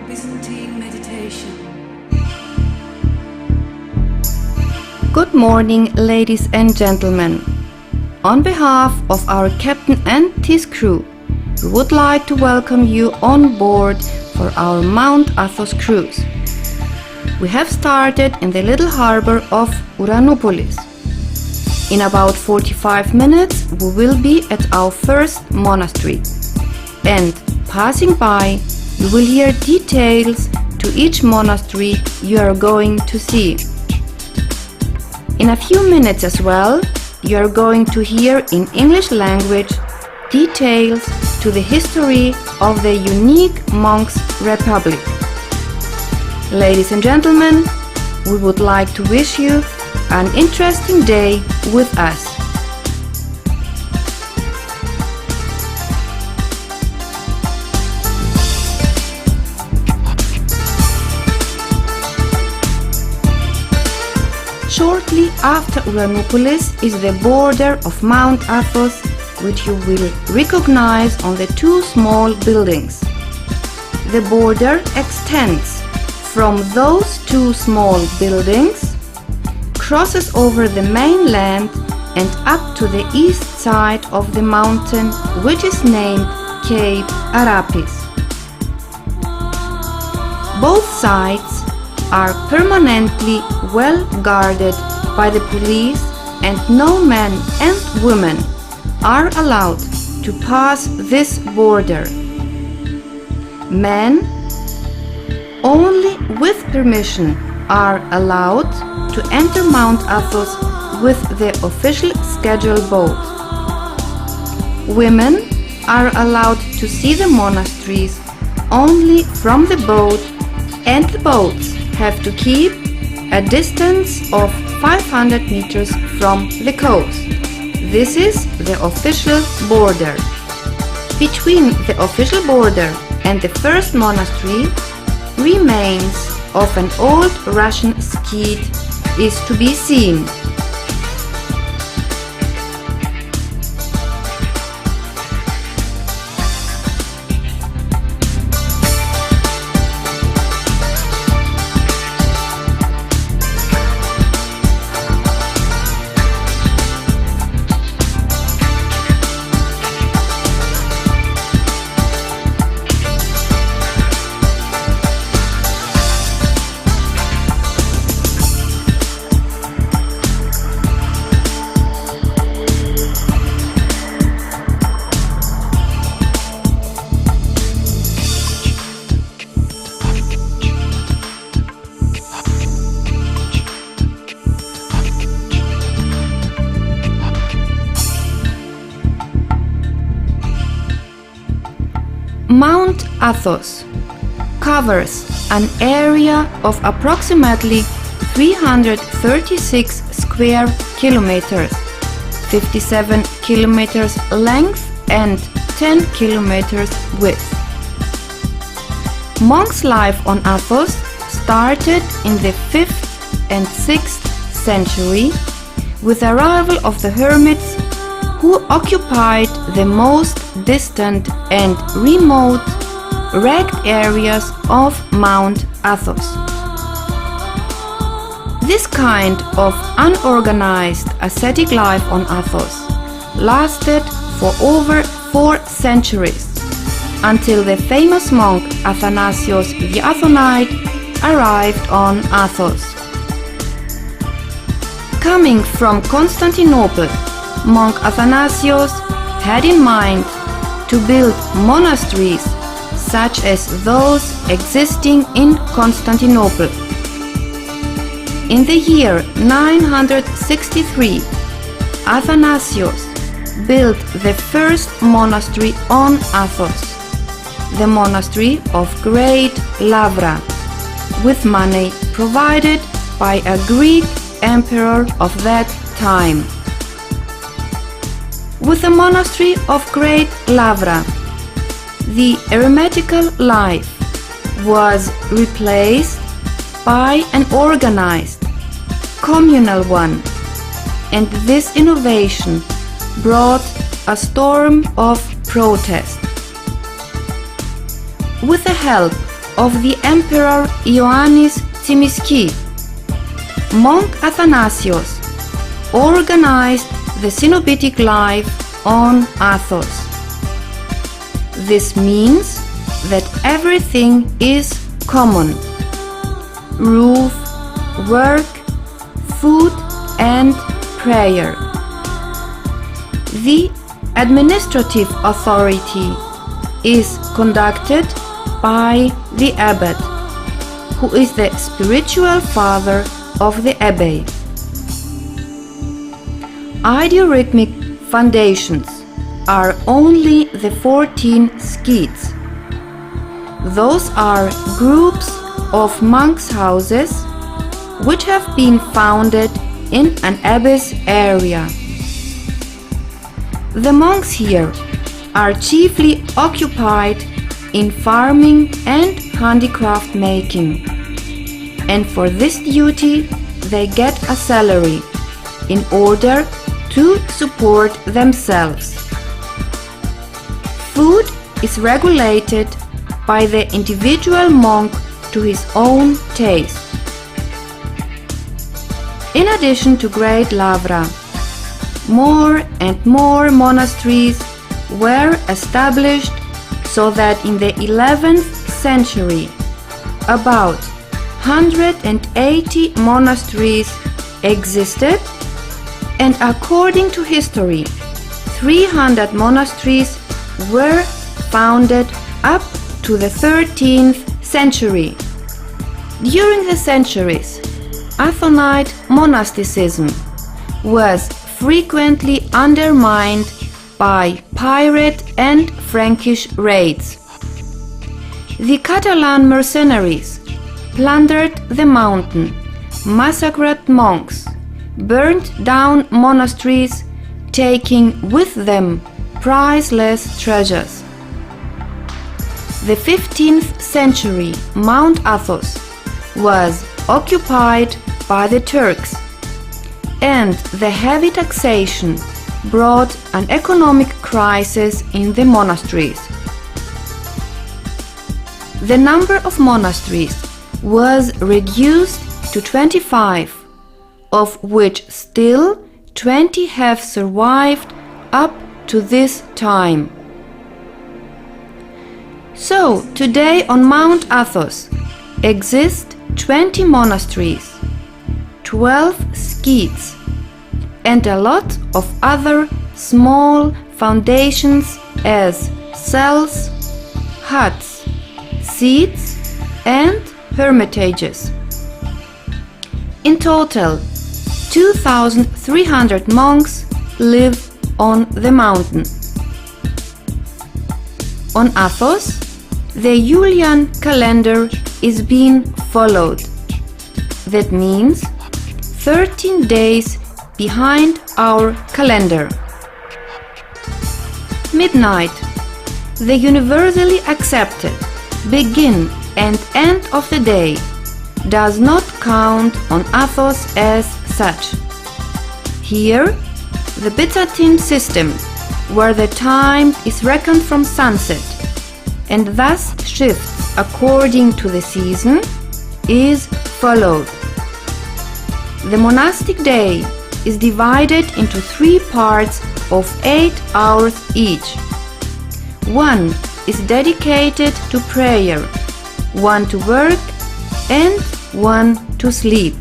Byzantine meditation. Good morning, ladies and gentlemen. On behalf of our captain and his crew, we would like to welcome you on board for our Mount Athos cruise. We have started in the little harbor of Ouranoupolis. In about 45 minutes we will be at our first monastery, and passing by you will hear details to each monastery you are going to see. In a few minutes as well, you are going to hear in English language details to the history of the unique monks' republic. Ladies and gentlemen, we would like to wish you an interesting day with us. Shortly after Ouranoupolis is the border of Mount Athos, which you will recognize on the two small buildings. The border extends from those two small buildings, crosses over the mainland and up to the east side of the mountain, which is named Cape Arapis. Both sides are permanently well guarded by the police, and no men and women are allowed to pass this border. Men only with permission are allowed to enter Mount Athos with the official scheduled boat. Women are allowed to see the monasteries only from the boat, and the boats have to keep a distance of 500 meters from the coast. This is the official border. Between the official border and the first monastery, remains of an old Russian skeet is to be seen. Mount Athos covers an area of approximately 336 square kilometers, 57 kilometers length and 10 kilometers width. Monks' life on Athos started in the 5th and 6th century with the arrival of the hermits, who occupied the most distant and remote rugged areas of Mount Athos. This kind of unorganized ascetic life on Athos lasted for over 4 centuries, until the famous monk Athanasios the Athonite arrived on Athos. Coming from Constantinople, monk Athanasios had in mind to build monasteries such as those existing in Constantinople. In the year 963, Athanasios built the first monastery on Athos, the monastery of Great Lavra, with money provided by a Greek emperor of that time. With the monastery of Great Lavra, the eremitical life was replaced by an organized, communal one, and this innovation brought a storm of protest. With the help of the Emperor Ioannis Tsimiski, monk Athanasios organized the cenobitic life on Athos. This means that everything is common: roof, work, food and prayer. The administrative authority is conducted by the abbot, who is the spiritual father of the abbey. Ideorhythmic foundations are only the 14 skeets. Those are groups of monks' houses which have been founded in an abbey's area. The monks here are chiefly occupied in farming and handicraft making, and for this duty they get a salary in order to support themselves. Food is regulated by the individual monk to his own taste. In addition to Great Lavra, more and more monasteries were established, so that in the 11th century about 180 monasteries existed, and according to history 300 monasteries were founded up to the 13th century. During the centuries, Athonite monasticism was frequently undermined by pirate and Frankish raids. The Catalan mercenaries plundered the mountain, massacred monks, burned down monasteries, taking with them priceless treasures. The 15th century Mount Athos was occupied by the Turks, and the heavy taxation brought an economic crisis in the monasteries. The number of monasteries was reduced to 25, of which still 20 have survived up to this time. So, today on Mount Athos exist 20 monasteries, 12 skeets, and a lot of other small foundations as cells, huts, seats, and hermitages. In total, 2,300 monks live on the mountain. On Athos, the Julian calendar is being followed. That means 13 days behind our calendar. Midnight, the universally accepted begin and end of the day, does not count on Athos as such. Here, the Byzantine system, where the time is reckoned from sunset and thus shifts according to the season, is followed. The monastic day is divided into 3 parts of 8 hours each. One is dedicated to prayer, one to work, and one to sleep.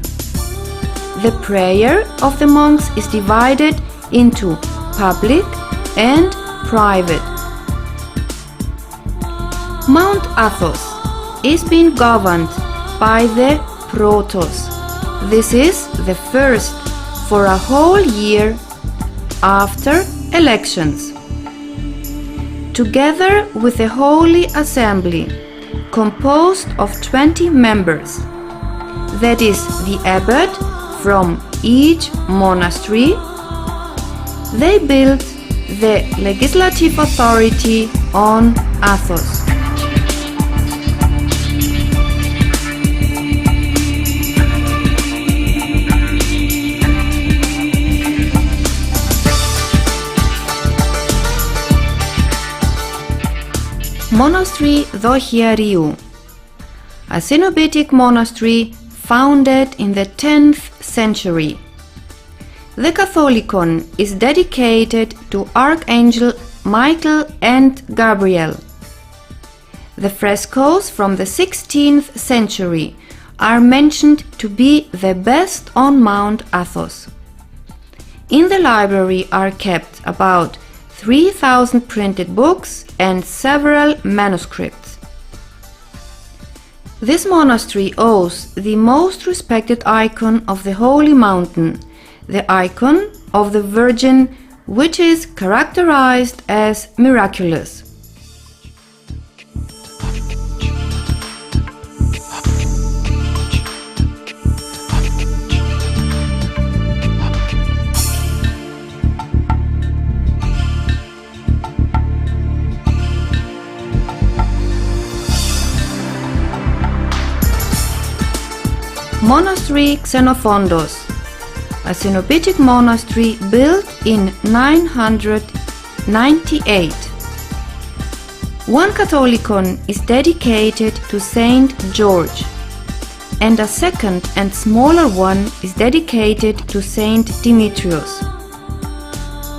The prayer of the monks is divided into public and private. Mount Athos is being governed by the protos. This is the first for a whole year after elections. Together with the Holy Assembly, composed of 20 members, that is the abbot from each monastery, they built the legislative authority on Athos. Monastery Dochiariou. a Cenobitic monastery founded in the 10th century. The Catholicon is dedicated to Archangel Michael and Gabriel. The frescoes from the 16th century are mentioned to be the best on Mount Athos. In the library are kept about 3,000 printed books and several manuscripts. This monastery owes the most respected icon of the Holy Mountain, the icon of the Virgin, which is characterized as miraculous. Monastery Xenophontos, a Cenobitic monastery built in 998. One Catholicon is dedicated to Saint George, and a second and smaller one is dedicated to Saint Demetrius.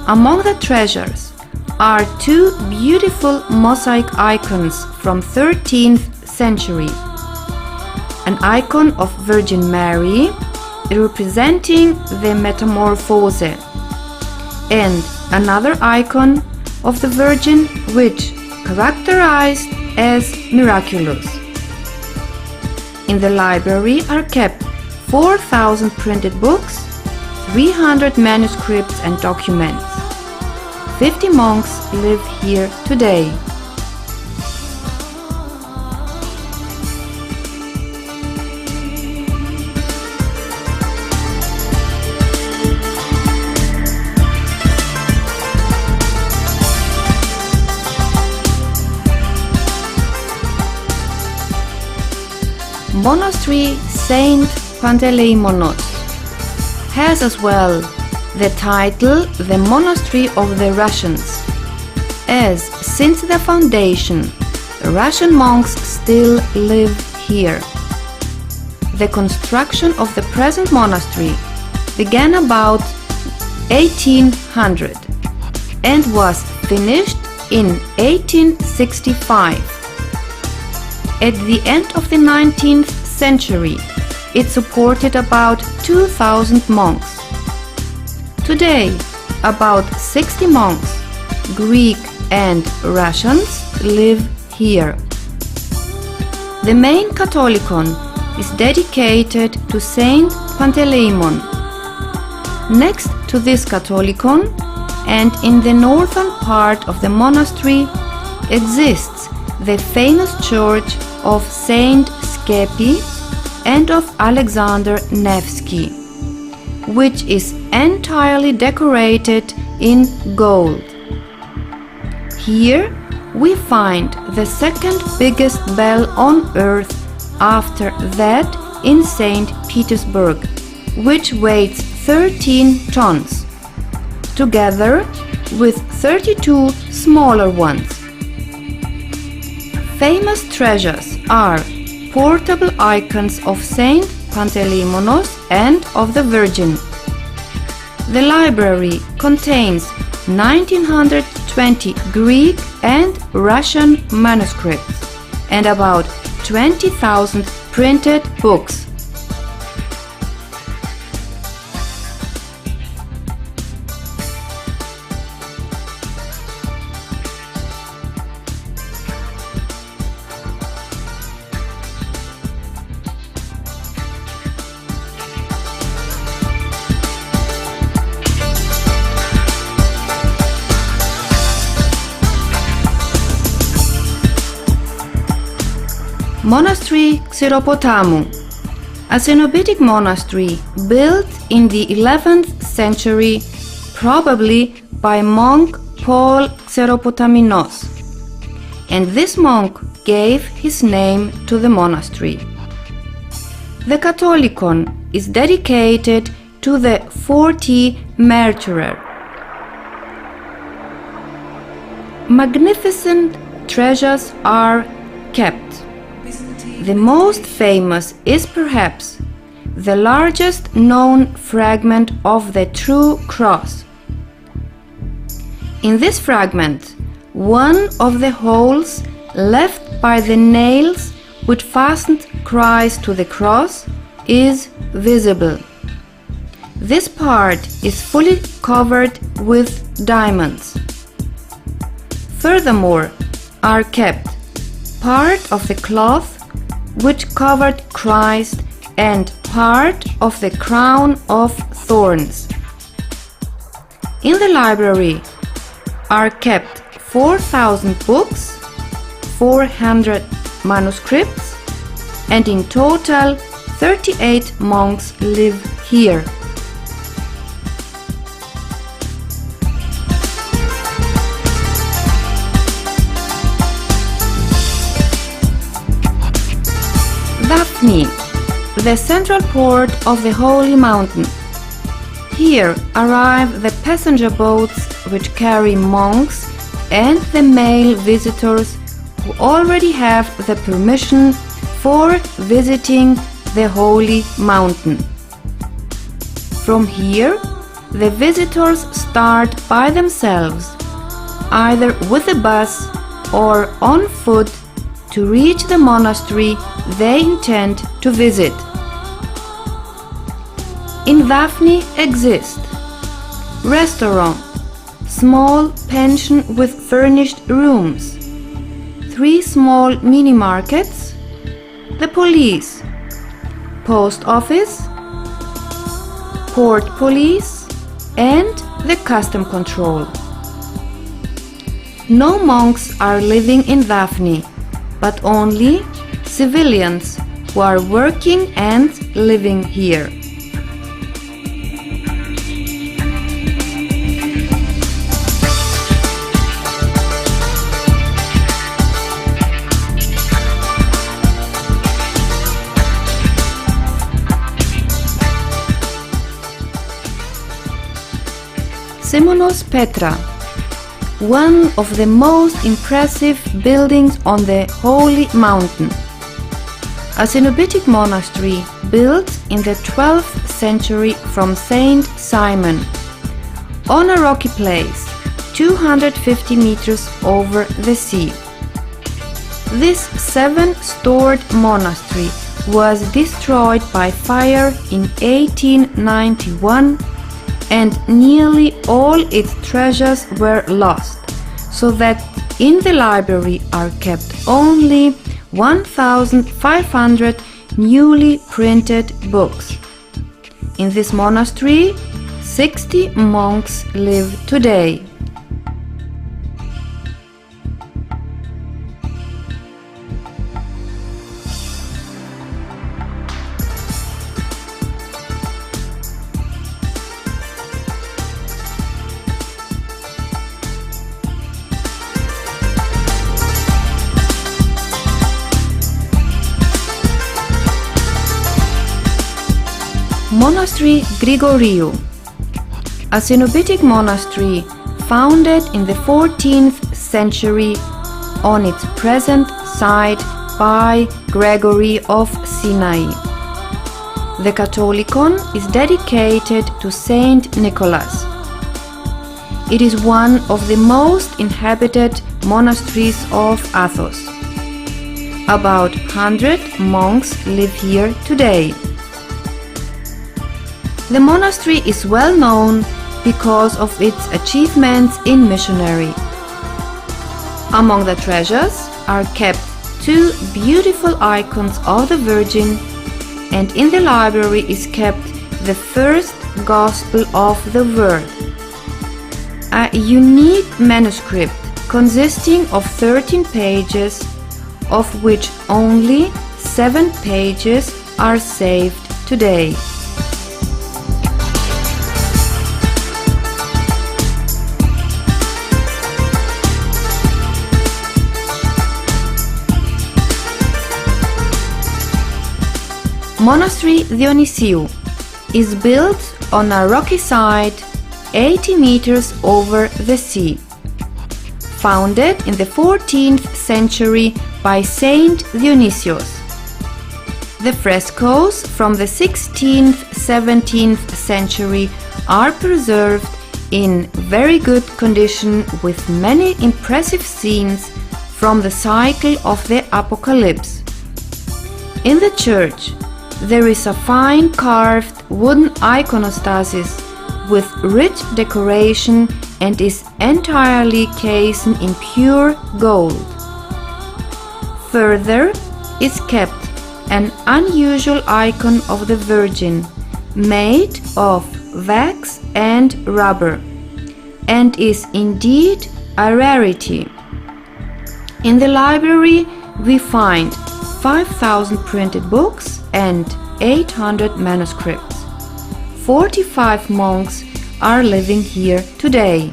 Among the treasures are two beautiful mosaic icons from 13th century. An icon of Virgin Mary representing the Metamorphose, and another icon of the Virgin which characterized as miraculous. In the library are kept 4,000 printed books, 300 manuscripts and documents. 50 monks live here today. Monastery Saint Panteleimonos has as well the title the Monastery of the Russians, as since the foundation the Russian monks still live here. The construction of the present monastery began about 1800 and was finished in 1865. At the end of the 19th century, it supported about 2,000 monks. Today, about 60 monks, Greek and Russians, live here. The main Catholicon is dedicated to Saint Panteleimon. Next to this Catholicon, and in the northern part of the monastery, exists the famous church of Saint Skepi and of Alexander Nevsky, which is entirely decorated in gold. Here we find the second biggest bell on earth after that in St. Petersburg, which weighs 13 tons, together with 32 smaller ones. Famous treasures are portable icons of Saint Panteleimonos and of the Virgin. The library contains 1920 Greek and Russian manuscripts and about 20,000 printed books. Monastery Xeropotamou, a Cenobitic monastery built in the 11th century, probably by monk Paul Xeropotaminos, and this monk gave his name to the monastery. The Catholicon is dedicated to the 40 Martyrer. Magnificent treasures are kept. The most famous is perhaps the largest known fragment of the true cross. In this fragment, one of the holes left by the nails which fastened Christ to the cross is visible. This part is fully covered with diamonds. Furthermore, are kept part of the cloth which covered Christ and part of the crown of thorns. In the library are kept 4,000 books, 400 manuscripts, and in total 38 monks live here. Daphni, the central port of the Holy Mountain. Here arrive the passenger boats which carry monks and the male visitors who already have the permission for visiting the Holy Mountain. From here, the visitors start by themselves, either with a bus or on foot, to reach the monastery they intend to visit. In Daphni exist restaurant, small pension with furnished rooms, 3 small mini markets, the police, post office, port police, and the custom control. No monks are living in Daphni, but only civilians who are working and living here. Simonos Petra, one of the most impressive buildings on the Holy Mountain. A Cenobitic monastery built in the 12th century from Saint Simon, on a rocky place 250 meters over the sea. This 7-storied monastery was destroyed by fire in 1891, and nearly all its treasures were lost, so that in the library are kept only 1,500 newly printed books. In this monastery, 60 monks live today. Monastery Gregory, a Cenobitic monastery founded in the 14th century on its present site by Gregory of Sinai. The Catholicon is dedicated to Saint Nicholas. It is one of the most inhabited monasteries of Athos. About 100 monks live here today. The monastery is well known because of its achievements in missionary. Among the treasures are kept 2 beautiful icons of the Virgin, and in the library is kept the first Gospel of the Word, a unique manuscript consisting of 13 pages, of which only 7 pages are saved today. Monastery Dionysiou is built on a rocky side 80 meters over the sea. Founded in the 14th century by Saint Dionysius, The frescoes from the 16th-17th century are preserved in very good condition with many impressive scenes from the cycle of the Apocalypse. In the church, there is a fine carved wooden iconostasis with rich decoration and is entirely cased in pure gold. Further is kept an unusual icon of the Virgin, made of wax and rubber, and is indeed a rarity. In the library we find 5,000 printed books and 800 manuscripts. 45 monks are living here today.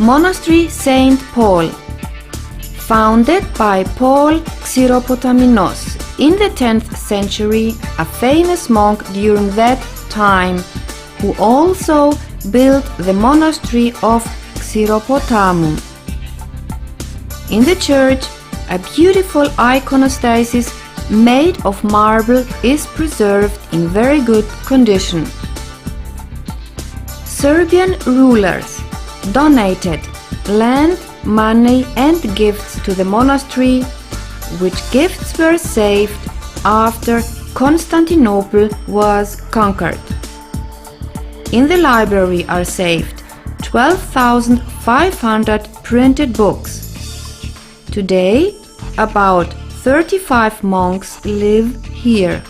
Monastery St. Paul, founded by Paul Xeropotaminos in the 10th century, a famous monk during that time, who also built the monastery of Xeropotamum. In the church, a beautiful iconostasis made of marble is preserved in very good condition. Serbian rulers donated land, money and gifts to the monastery, which gifts were saved after Constantinople was conquered. In the library are saved 12,500 printed books. Today, about 35 monks live here.